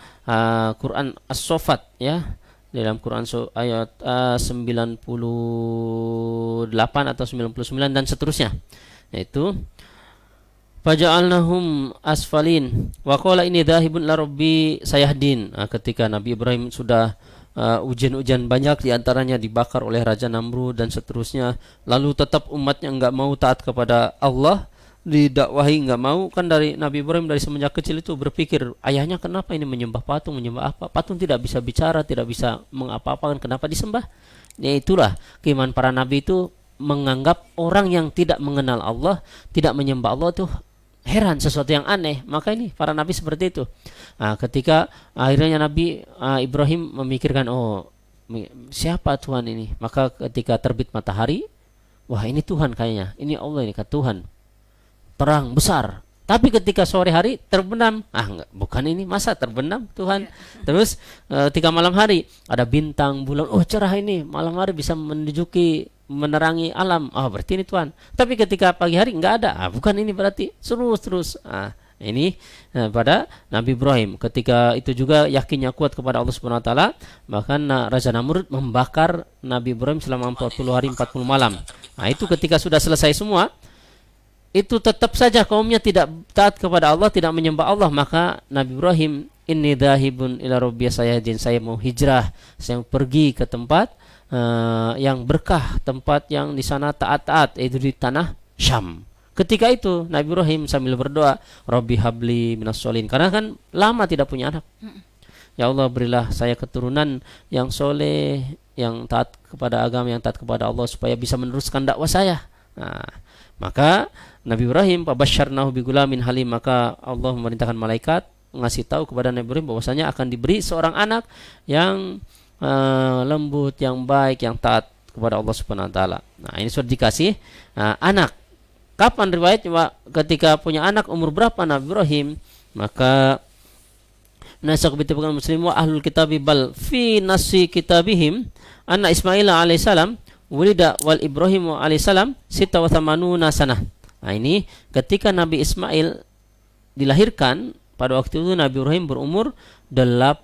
Quran As-Saffat ya. Dalam Quran ayat 98 atau 99 dan seterusnya, yaitu faja'alnahum asfalin wa qala inni dzahibun ila rabbi sayahdin. Ketika Nabi Ibrahim sudah ujian-ujian banyak, diantaranya dibakar oleh Raja Namrud dan seterusnya, lalu tetap umatnya enggak mau taat kepada Allah, didakwahi enggak mau. Kan dari Nabi Ibrahim dari semenjak kecil itu berpikir, ayahnya kenapa ini menyembah patung, menyembah apa? Patung tidak bisa bicara, tidak bisa mengapa-apakan, kenapa disembah? Ya itulah keimanan para nabi itu, menganggap orang yang tidak mengenal Allah, tidak menyembah Allah itu heran, sesuatu yang aneh. Maka ini para nabi seperti itu. Ketika akhirnya Nabi Ibrahim memikirkan, oh siapa Tuhan ini? Maka ketika terbit matahari, wah ini Tuhan kayaknya, ini Allah, ini kan Tuhan, terang besar. Tapi ketika sore hari terbenam, enggak, bukan ini, masa terbenam Tuhan. Terus ketika malam hari ada bintang, bulan, oh cerah ini, malam hari bisa menujuki, menerangi alam, berarti ini Tuhan. Tapi ketika pagi hari enggak ada, bukan ini, berarti terus. Ini pada Nabi Ibrahim. Ketika itu juga yakinnya kuat kepada Allah Subhanahu wa taala, bahkan Raja Namrud membakar Nabi Ibrahim selama 40 hari 40 malam. Itu ketika sudah selesai semua, itu tetap saja kaumnya tidak taat kepada Allah, tidak menyembah Allah. Maka Nabi Ibrahim, inni dzahibun ila rabbi sayahdin, saya mau hijrah, saya mau pergi ke tempat yang berkah, tempat yang di sana taat-taat, yaitu di tanah Syam. Ketika itu Nabi Ibrahim sambil berdoa, Rabbi habli minas sholihin, karena kan lama tidak punya anak. Ya Allah, berilah saya keturunan yang soleh, yang taat kepada agama, yang taat kepada Allah, supaya bisa meneruskan dakwah saya. Maka Nabi Ibrahim, fabasyarnahu bigulamin halim, maka Allah memerintahkan malaikat ngasih tahu kepada Nabi Ibrahim bahwasanya akan diberi seorang anak yang lembut, yang baik, yang taat kepada Allah Subhanahu wa taala. Ini sudah dikasih anak. Kapan riwayatnya ketika punya anak umur berapa Nabi Ibrahim? Maka nasak bitibkan muslim wa ahlul kitabi bal fi nasi kitabihim anna Ismail alaihissalam wulida wal Ibrahim alaihissalam 86 sanah. Ini ketika Nabi Ismail dilahirkan, pada waktu itu Nabi Ibrahim berumur 86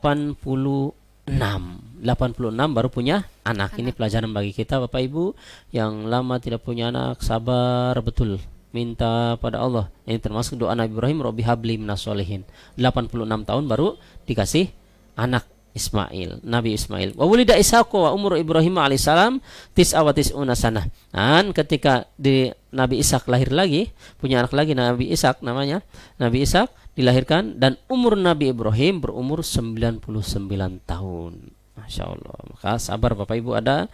baru punya anak. Ini pelajaran bagi kita Bapak Ibu yang lama tidak punya anak, sabar betul, minta pada Allah. Ini termasuk doa Nabi Ibrahim, Rabbi habli minas sholihin. 86 tahun baru dikasih anak Ismail, Nabi Ismail. Wa wulida Ishaq wa umur Ibrahim alaihissalam 99 sanah. Dan ketika Nabi Ishaq lahir lagi, punya anak lagi Nabi Ishaq namanya, Nabi Ishaq dilahirkan dan umur Nabi Ibrahim berumur 99 tahun. Masya Allah. Maka sabar Bapak Ibu, ada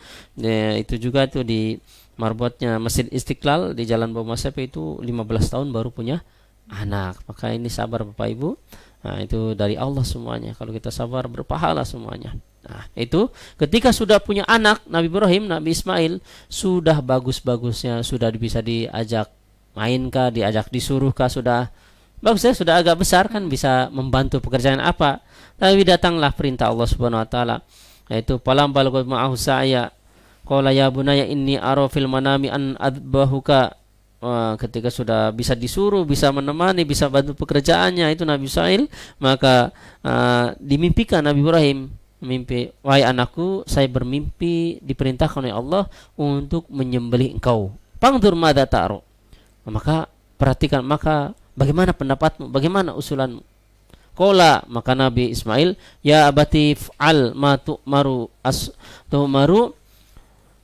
itu juga itu di marbotnya Masjid Istiqlal di Jalan Bau Masepe itu 15 tahun baru punya anak. Maka ini sabar Bapak Ibu. Itu dari Allah semuanya. Kalau kita sabar berpahala semuanya. Nah, itu ketika sudah punya anak, Nabi Ibrahim, Nabi Ismail, sudah bagus-bagusnya, sudah bisa diajak main kah, diajak disuruh kah, sudah bagusnya, sudah agak besar kan, bisa membantu pekerjaan apa. Tapi datanglah perintah Allah Subhanahu wa taala, yaitu falam balagha ma'ahu sa'ya qala ya bunayya inni ara fil manami an adbahuka. Ketika sudah bisa disuruh, bisa menemani, bisa bantu pekerjaannya itu Nabi Ismail, maka dimimpikan Nabi Ibrahim mimpi, wahai anakku, saya bermimpi diperintahkan oleh Allah untuk menyembelih engkau. Pangdur madza ta'ru. Maka perhatikan, maka bagaimana pendapatmu, bagaimana usulanmu? Qala, maka Nabi Ismail, ya abati fa'al ma tu'maru tu'maru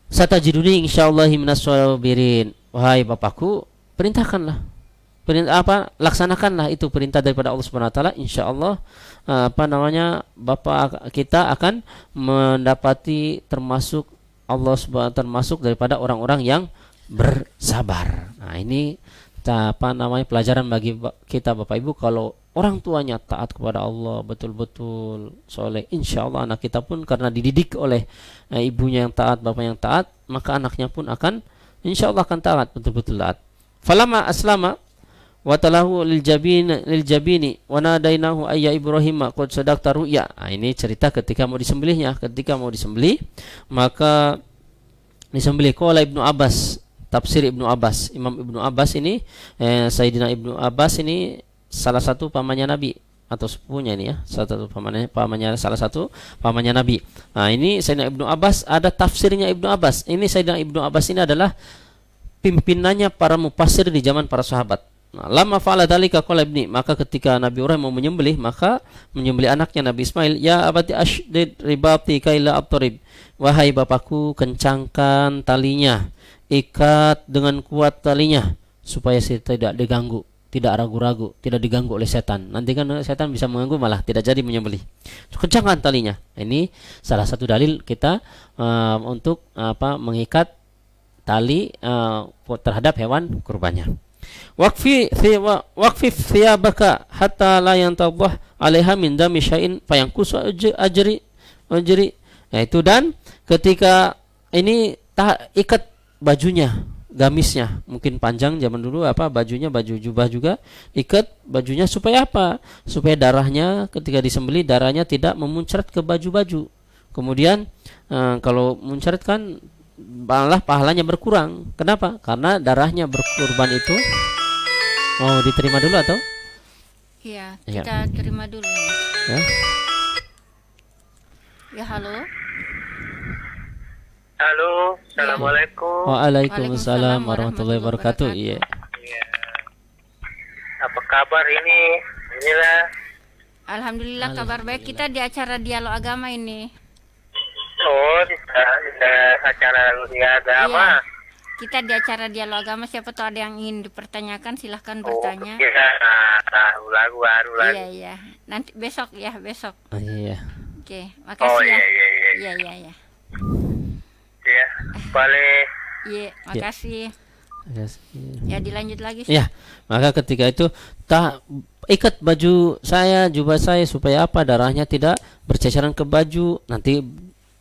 satajiduni insyaallah minas sabirin. Wahai bapakku, perintahkanlah, laksanakanlah itu perintah daripada Allah Subhanahu wa taala, insyaallah bapak kita akan mendapati termasuk Allah Subhanahu termasuk daripada orang-orang yang bersabar. Nah, ini pelajaran bagi kita Bapak Ibu, kalau orang tuanya taat kepada Allah, betul-betul soleh, insyaallah anak kita pun karena dididik oleh ibunya yang taat, bapaknya yang taat, maka anaknya pun akan insyaallah akan taat, betul-betul taat. Falama aslama wa talahu lil jabini wa nadainahu ayya Ibrahim qad sadaqta ru'ya. Nah, ini cerita ketika mau disembelihnya. Ketika mau disembelih, maka disembelih. Qala Ibnu Abbas, tafsir Ibnu Abbas, Imam Ibnu Abbas ini, Sayyidina Ibnu Abbas ini salah satu pamannya Nabi atau sepupunya ini ya, salah satu pamannya Nabi. Nah, ini Sayyidina Ibnu Abbas, ada tafsirnya Ibnu Abbas. Ini Sayyidina Ibnu Abbas ini adalah pimpinannya para mufassir di zaman para sahabat. Nah, lama fa'ala dzalika qala ibni, maka ketika Nabi Ibrahim mau menyembelih, maka menyembelih anaknya Nabi Ismail, ya abati ashdid ribati kaila abtarib. Wahai bapakku, kencangkan talinya, ikat dengan kuat talinya supaya saya tidak diganggu, tidak ragu-ragu, tidak diganggu oleh setan. Nanti kan setan bisa mengganggu, malah tidak jadi menyembelih. Kencangkan talinya. Ini salah satu dalil kita untuk mengikat tali terhadap hewan kurbannya. Waqfi thiyabaka hatta la yantabah 'alaiha min dami syai'in fayanqusu ajri. Nah, itu, dan ketika ini ikat bajunya, gamisnya, mungkin panjang zaman dulu bajunya, baju jubah juga, ikat bajunya supaya apa? Supaya darahnya ketika disembelih, darahnya tidak memuncrat ke baju-baju. Kemudian kalau muncrat kan malah pahalanya berkurang. Kenapa? Karena darahnya berkurban itu. Mau diterima dulu atau? Iya, kita terima dulu. Ya. Ya, halo. Halo, assalamualaikum. Waalaikumsalam warahmatullahi wabarakatuh. Iya. Apa kabar ini? Inilah. Alhamdulillah kabar baik. Kita di acara dialog agama ini. Oh, di acara dialog agama. Iya. Kita di acara dialog agama, siapa tahu ada yang ingin dipertanyakan, silahkan bertanya. Oh, iya. Lagu. Iya. Nanti besok ya, besok. Oh, iya. Oke, makasih ya. Iya. Ya, boleh. Iya, makasih. Ya, dilanjut lagi. Ya, maka ketika itu ikat baju saya, jubah saya, supaya apa? Darahnya tidak berceceran ke baju, nanti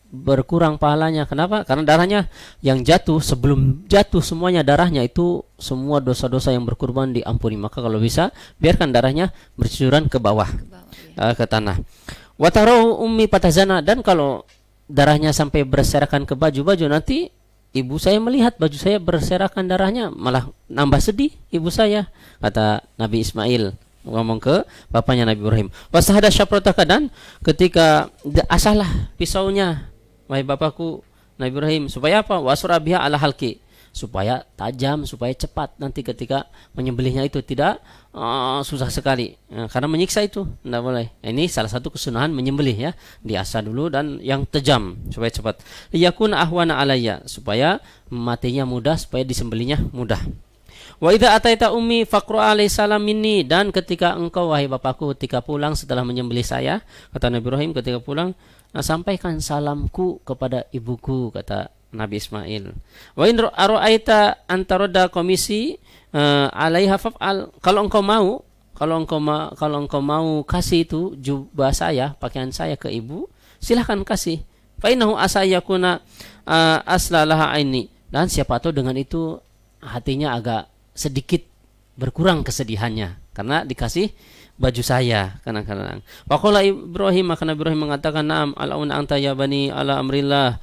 berkurang pahalanya. Kenapa? Karena darahnya yang jatuh, sebelum jatuh semuanya darahnya itu semua dosa-dosa yang berkurban diampuni. Maka kalau bisa biarkan darahnya bercucuran ke bawah, ke tanah. Watarau ummi patazana, dan kalau darahnya sampai berserakan ke baju-baju, nanti ibu saya melihat baju saya berserakan darahnya, malah nambah sedih ibu saya, kata Nabi Ismail ngomong ke bapaknya Nabi Ibrahim. Wasahada syaprotaka, dan ketika asahlah pisaunya, wahai bapakku Nabi Ibrahim, supaya apa? Wasurabiha ala halki, supaya tajam, supaya cepat nanti ketika menyembelihnya itu tidak susah sekali, karena menyiksa itu tidak boleh. Ini salah satu kesunahan menyembelih ya, diasah dulu dan yang tajam supaya cepat. Yakun ahwana alayya, supaya matinya mudah, supaya disembelihnya mudah. Wa idza ataita ummi faqru alaihi salam minni, dan ketika engkau wahai bapakku ketika pulang setelah menyembelih saya, kata Nabi Ibrahim ketika pulang, sampaikan salamku kepada ibuku, kata Nabi Ismail. Wa in ra'aita antaroda komisi alaiha fa'al, kalau engkau mau kasih itu jubah saya, pakaian saya ke ibu, silahkan kasih. Fa innahu asayakuna aslalaha aini. Dan siapa tahu dengan itu hatinya agak sedikit berkurang kesedihannya karena dikasih baju saya kadang-kadang. Faqala Ibrahim, maka Nabi Ibrahim mengatakan, "Na'am al'auna anta ya bani ala amrillah."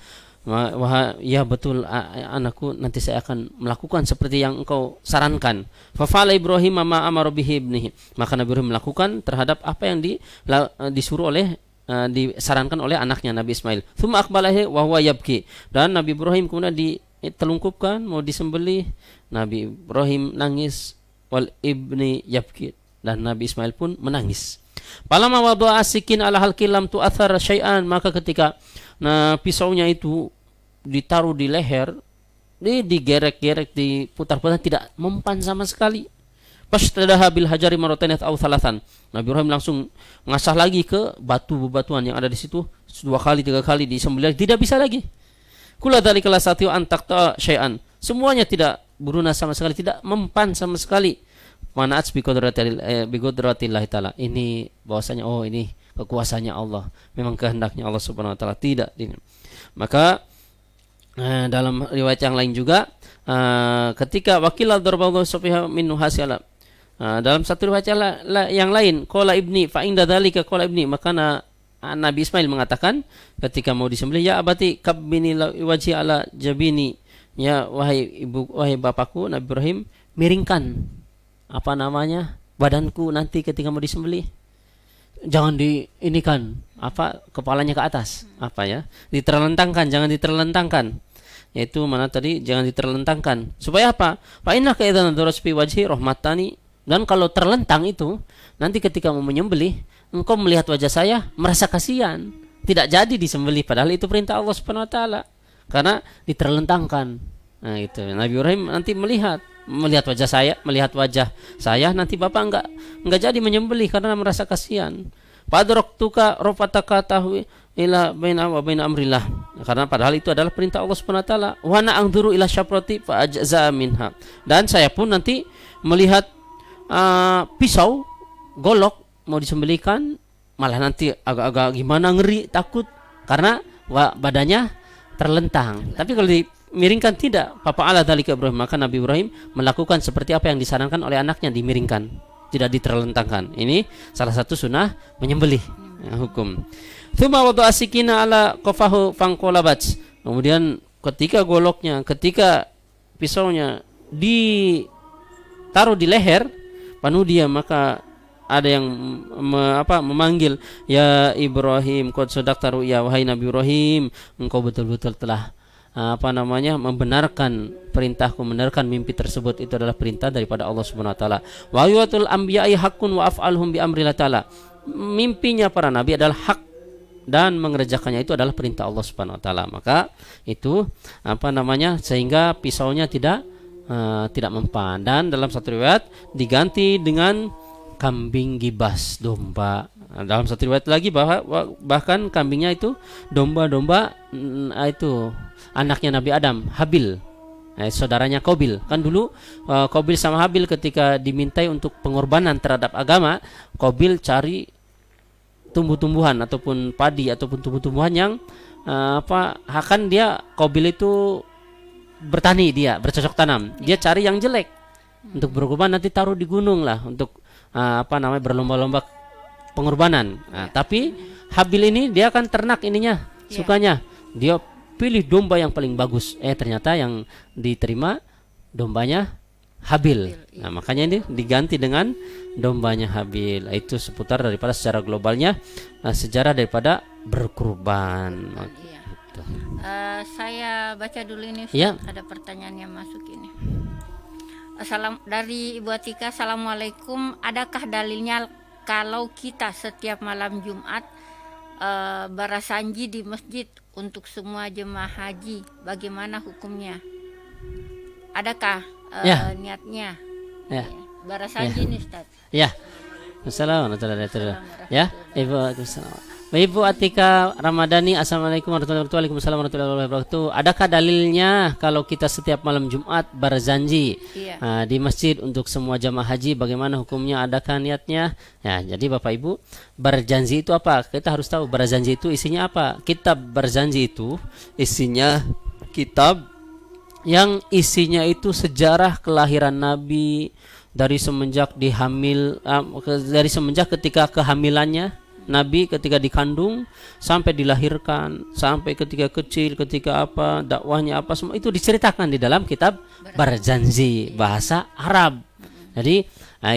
Wah, ya betul anakku, nanti saya akan melakukan seperti yang engkau sarankan. Fafa'ala Ibrahim ma amara bihi ibnihi. Maka Nabi Ibrahim melakukan terhadap apa yang disuruh oleh disarankan oleh anaknya Nabi Ismail. Tsumma aqbalahi wa huwa yabki. Dan Nabi Ibrahim kemudian ditelungkupkan mau disembelih. Nabi Ibrahim nangis, wal ibni yabki, dan Nabi Ismail pun menangis. Palama wada'a asikin ala halqi lam tu'athar syai'an, maka ketika pisaunya itu ditaruh di leher, digerek-gerek, diputar-putar, tidak mempan sama sekali. Fashtadaha bil hajari marratayn aw thalathan. Nabi Ibrahim langsung ngasah lagi ke batu-batuan yang ada di situ 2 kali 3 kali disembelih, tidak bisa lagi. Kula dzalika la satiu an taqta syai'an. Semuanya tidak beruna sama sekali, tidak mempan sama sekali. Mana'at bi qudratillah taala. Ini bahwasanya ini kekuasaannya Allah, memang kehendaknya Allah Subhanahu wa taala, tidak ini. Maka dalam riwayat yang lain juga ketika wakil darballahu subhanahu min hasala, dalam satu riwayat yang lain qala ibni fa inda dzalika qala ibni, maka Nabi Ismail mengatakan ketika mau disembelih, ya abati kabbini wajhi ala jabini, ya wahai ibu, wahai bapakku Nabi Ibrahim, miringkan badanku nanti ketika mau disembelih. Jangan diinikan kepalanya ke atas, diterlentangkan, jangan diterlentangkan. Yaitu mana tadi, jangan diterlentangkan. Supaya apa? Fa inna ka idzan darasbi wajhi rahmatani. Dan kalau terlentang itu, nanti ketika mau menyembelih, engkau melihat wajah saya, merasa kasihan, tidak jadi disembelih, padahal itu perintah Allah Subhanahu wa taala. Karena diterlentangkan. Nah, itu Nabi Ibrahim nanti melihat wajah saya, nanti bapak enggak jadi menyembelih karena merasa kasihan. Padraktuka rafataka tahwi ila baina wa baina amrillah. Karena padahal itu adalah perintah Allah Subhanahu wa taala. Wa ana anzuru ila syaprati fa ajza minha. Dan saya pun nanti melihat pisau golok mau disembelihkan, malah nanti agak-agak gimana, ngeri, takut karena badannya terlentang. Tapi kalau miringkan tidak, Papa Allah dzalika Ibrahim, maka Nabi Ibrahim melakukan seperti apa yang disarankan oleh anaknya, dimiringkan, tidak diterlentangkan. Ini salah satu sunnah menyembelih hukum. Tsumma wada'a sikina ala qafahu fanqalabat. Kemudian ketika pisaunya ditaruh di leher panudia, maka ada yang memanggil, ya Ibrahim qad sadaqta ru'ya, wahai Nabi Ibrahim, engkau betul-betul telah membenarkan perintahku, membenarkan mimpi tersebut, itu adalah perintah daripada Allah Subhanahu wa taala. Wa yu'atul anbiya'i haqqun wa af'alhum bi amrillah taala. Mimpinya para nabi adalah hak dan mengerjakannya itu adalah perintah Allah Subhanahu wa taala. Maka itu sehingga pisaunya tidak mempan, dan dalam satu riwayat diganti dengan kambing gibas, domba. Dalam satu riwayat lagi bahkan kambingnya itu domba-domba itu anaknya Nabi Adam, Habil, saudaranya Qabil. Kan dulu Qabil sama Habil ketika dimintai untuk pengorbanan terhadap agama, Qabil cari tumbuh-tumbuhan ataupun padi ataupun tumbuh-tumbuhan yang akan Qabil itu bertani, dia bercocok tanam. Dia cari yang jelek untuk berkorban, nanti taruh di gunung lah untuk berlomba-lomba pengorbanan. Tapi Habil ini dia kan ternak sukanya. Dia pilih domba yang paling bagus. Ternyata yang diterima dombanya Habil. Makanya ini diganti dengan dombanya Habil. Itu seputar daripada secara globalnya sejarah daripada berkurban. Saya baca dulu ini, ada pertanyaan yang masuk ini. Dari Ibu Atika, Assalamualaikum. Adakah dalilnya kalau kita setiap malam Jumat barasanji di masjid untuk semua jemaah haji, bagaimana hukumnya? Adakah niatnya? Barasanji nih Ustaz? Assalamualaikum. Ibu. Ibu Atika Ramadhani, Assalamualaikum warahmatullahi wabarakatuh. Waalaikumsalam warahmatullahi wabarakatuh. Adakah dalilnya kalau kita setiap malam Jumat berjanji di masjid untuk semua jamaah haji, bagaimana hukumnya? Adakah niatnya? Ya, jadi Bapak Ibu, berjanji itu apa? Kita harus tahu berjanji itu isinya apa. Kitab berjanji itu isinya kitab yang isinya itu sejarah kelahiran Nabi dari semenjak dari semenjak ketika kehamilannya Nabi, ketika dikandung sampai dilahirkan, sampai ketika kecil, ketika apa, dakwahnya apa, semua itu diceritakan di dalam kitab berjanji bahasa Arab. Jadi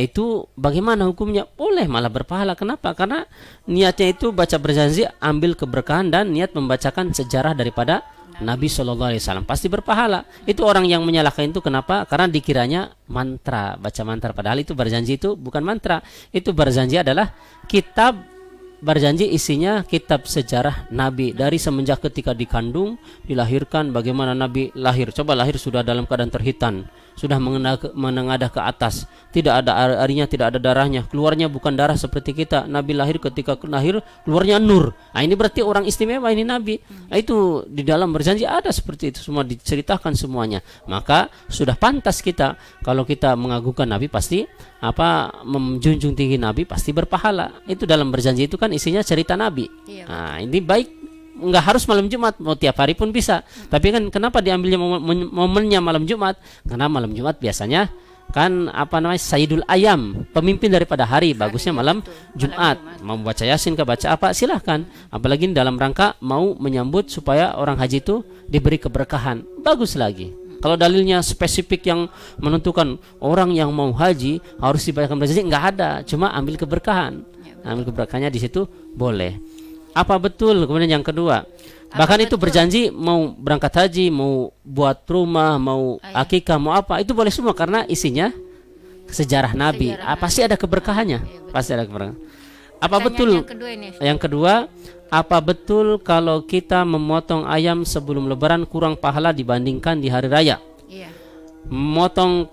itu bagaimana hukumnya? Boleh, malah berpahala. Kenapa? Karena niatnya itu baca berjanji ambil keberkahan dan niat membacakan sejarah daripada Nabi SAW, pasti berpahala. Itu orang yang menyalahkan itu kenapa? Karena dikiranya mantra, baca mantra, padahal itu berjanji itu bukan mantra. Itu berjanji adalah kitab berjanji, isinya kitab sejarah Nabi dari semenjak ketika dikandung, dilahirkan, bagaimana Nabi lahir. Coba lahir sudah dalam keadaan terhitan, sudah menengadah ke atas, tidak ada airnya, tidak ada darahnya, keluarnya bukan darah seperti kita. Nabi lahir, ketika lahir keluarnya nur. Ini berarti orang istimewa ini Nabi. Itu di dalam berjanji ada seperti itu, semua diceritakan semuanya. Maka sudah pantas kita, kalau kita mengagungkan Nabi pasti menjunjung tinggi Nabi pasti berpahala. Itu dalam berjanji itu kan isinya cerita Nabi. Ini baik, nggak harus malam Jumat, mau tiap hari pun bisa. Tapi kan kenapa diambilnya momennya malam Jumat? Karena malam Jumat biasanya kan Sayyidul Ayam, pemimpin daripada hari, bagusnya malam Jumat. Mau baca Yasin ke baca apa silahkan. Apalagi dalam rangka mau menyambut supaya orang haji itu diberi keberkahan, bagus lagi. Kalau dalilnya spesifik yang menentukan orang yang mau haji harus dibacakan berjanji, nggak ada. Cuma ambil keberkahan, ambil keberkahannya di situ boleh. Apa betul? Kemudian yang kedua, bahkan itu berjanji mau berangkat haji, mau buat rumah, mau akikah, mau apa, itu boleh semua karena isinya sejarah Nabi. Pasti ada keberkahannya, pasti ada keberkahan. Apa betul? Yang kedua, apa betul kalau kita memotong ayam sebelum Lebaran kurang pahala dibandingkan di hari raya? Motong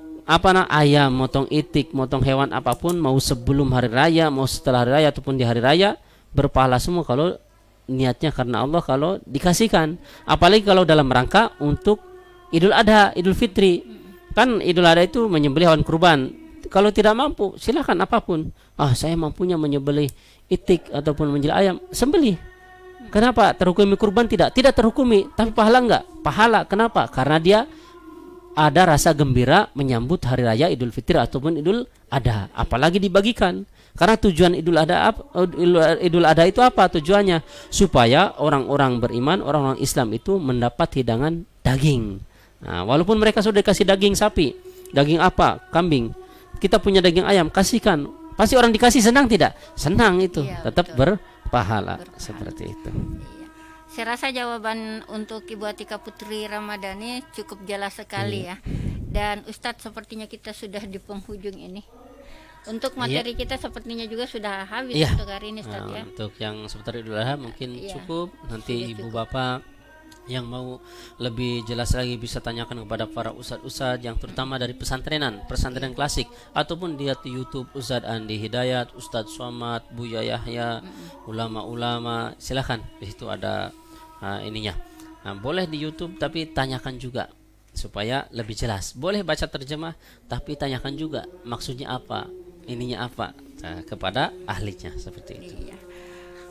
ayam, motong itik, motong hewan apapun, mau sebelum hari raya, mau setelah hari raya ataupun di hari raya, berpahala semua kalau niatnya karena Allah, kalau dikasihkan. Apalagi kalau dalam rangka untuk Idul Adha, Idul Fitri. Kan Idul Adha itu menyembelih hewan kurban. Kalau tidak mampu, silahkan apapun. Saya mampunya menyembelih itik ataupun menyembelih ayam, sembelih. Kenapa? Terhukumi kurban? Tidak terhukumi. Tapi pahala enggak? Pahala. Kenapa? Karena dia ada rasa gembira menyambut hari raya Idul Fitri ataupun Idul Adha. Apalagi dibagikan. Karena tujuan Idul Adha itu apa? Tujuannya supaya orang-orang beriman, orang-orang Islam itu mendapat hidangan daging. Walaupun mereka sudah dikasih daging sapi, daging apa? Kambing. Kita punya daging ayam, kasihkan. Pasti orang dikasih senang tidak? Senang itu. Tetap berpahala. Seperti itu. Saya rasa jawaban untuk Ibu Atika Putri Ramadhani cukup jelas sekali ya. Dan Ustadz sepertinya kita sudah di penghujung ini. Untuk materi kita sepertinya juga sudah habis untuk hari ini Ustadz ya. Untuk yang seputar Idul Adha mungkin cukup. Nanti Ibu Bapak yang mau lebih jelas lagi bisa tanyakan kepada para ustadz-ustadz yang terutama dari pesantren klasik, ataupun lihat di YouTube Ustadz Andi Hidayat, Ustadz Somad, Buya Yahya, ulama-ulama, silahkan di situ ada ininya. Boleh di YouTube tapi tanyakan juga supaya lebih jelas. Boleh baca terjemah tapi tanyakan juga maksudnya apa, ininya apa, kepada ahlinya seperti itu.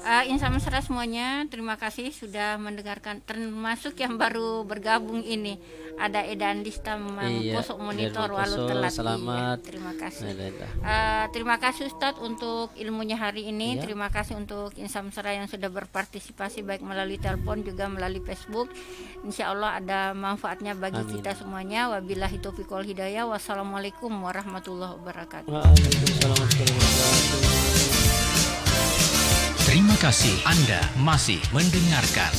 Insan mesra semuanya, terima kasih sudah mendengarkan, termasuk yang baru bergabung ini. Ada Eda Andista Posok Monitor Walau Telat. Selamat. Terima kasih. Terima kasih Ustadz untuk ilmunya hari ini. Terima kasih untuk insan mesra yang sudah berpartisipasi baik melalui telepon juga melalui Facebook. Insya Allah ada manfaatnya bagi kita semuanya. Wabillahi taufiq wal hidayah. Wassalamualaikum warahmatullahi wabarakatuh. Waalaikumsalam warahmatullahi wabarakatuh. Terima kasih Anda masih mendengarkan